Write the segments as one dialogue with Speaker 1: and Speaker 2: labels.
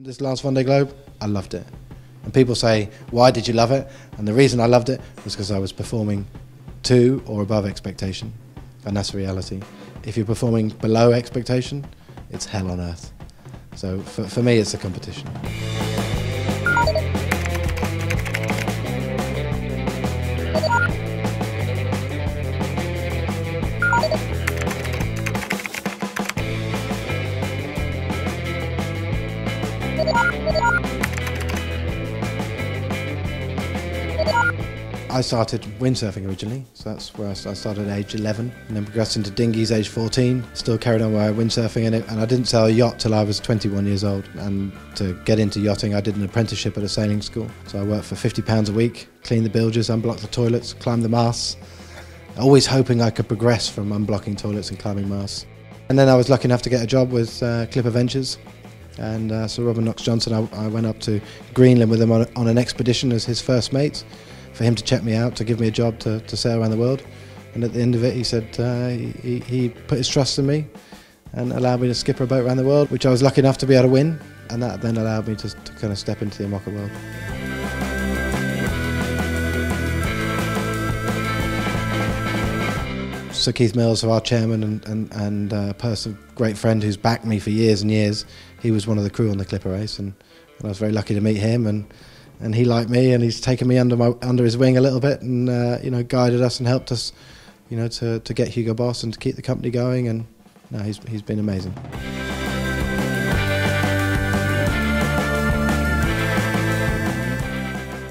Speaker 1: This last Vendée Globe, I loved it. And people say, why did you love it? And the reason I loved it was because I was performing to or above expectation. And that's the reality. If you're performing below expectation, it's hell on earth. So for me, it's a competition. I started windsurfing originally, so that's where I started at age 11, and then progressed into dinghies age 14, still carried on my windsurfing in it, and I didn't sail a yacht till I was 21 years old. And to get into yachting, I did an apprenticeship at a sailing school. So I worked for £50 a week, cleaned the bilges, unblocked the toilets, climbed the masts, always hoping I could progress from unblocking toilets and climbing masts. And then I was lucky enough to get a job with Clipper Ventures, and Sir Robert Knox-Johnson. I went up to Greenland with him on an expedition as his first mate, for him to check me out, to give me a job to sail around the world. And at the end of it, he said he put his trust in me and allowed me to skipper a boat around the world, which I was lucky enough to be able to win, and that then allowed me to kind of step into the Amoca world. Sir Keith Mills, our chairman and a person, great friend who's backed me for years and years, he was one of the crew on the Clipper race, and I was very lucky to meet him, and he liked me, and he's taken me under his wing a little bit, and you know, guided us and helped us, you know, to get Hugo Boss and to keep the company going, and no, he's been amazing.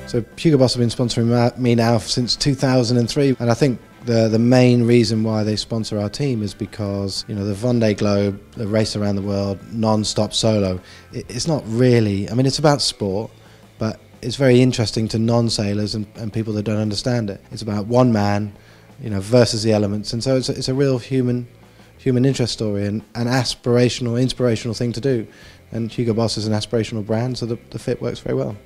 Speaker 1: So Hugo Boss have been sponsoring me now since 2003, and I think the main reason why they sponsor our team is because, you know, the Vendée Globe, the race around the world, non-stop solo, it's not really, I mean, it's about sport, but it's very interesting to non-sailors and people that don't understand it. It's about one man, you know, versus the elements, and so it's a real human interest story and an aspirational, inspirational thing to do. And Hugo Boss is an aspirational brand, so the fit works very well.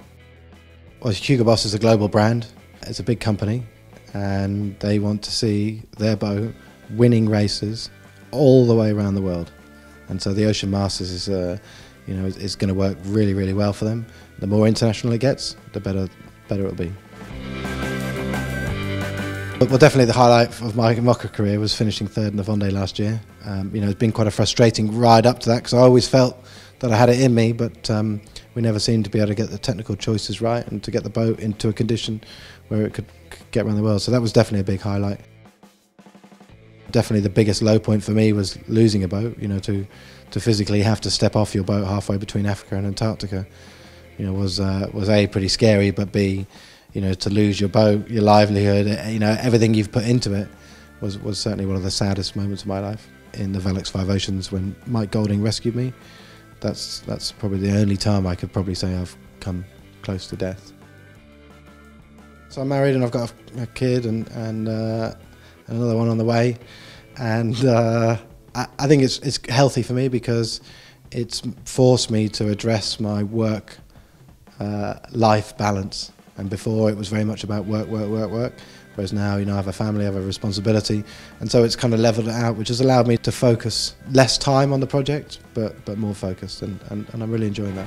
Speaker 1: Well, Hugo Boss is a global brand. It's a big company, and they want to see their boat winning races all the way around the world. And so the Ocean Masters is, you know, is going to work really, really well for them. The more international it gets, the better it'll be. But well, definitely the highlight of my Amoca career was finishing third in the Vendée last year. You know, it's been quite a frustrating ride up to that, because I always felt that I had it in me, but we never seemed to be able to get the technical choices right and to get the boat into a condition where it could get around the world. So that was definitely a big highlight. Definitely the biggest low point for me was losing a boat, you know, to physically have to step off your boat halfway between Africa and Antarctica, you know, was A, pretty scary, but B, you know, to lose your boat, your livelihood, you know, everything you've put into it was certainly one of the saddest moments of my life. In the Velux 5 Oceans, when Mike Golding rescued me, that's probably the only time I could probably say I've come close to death. So I'm married and I've got a kid and another one on the way, and I think it's healthy for me because it's forced me to address my work life balance. And before it was very much about work, whereas now, you know, I have a family, I have a responsibility, and so it's kind of leveled it out, which has allowed me to focus less time on the project, but more focused, and I'm really enjoying that.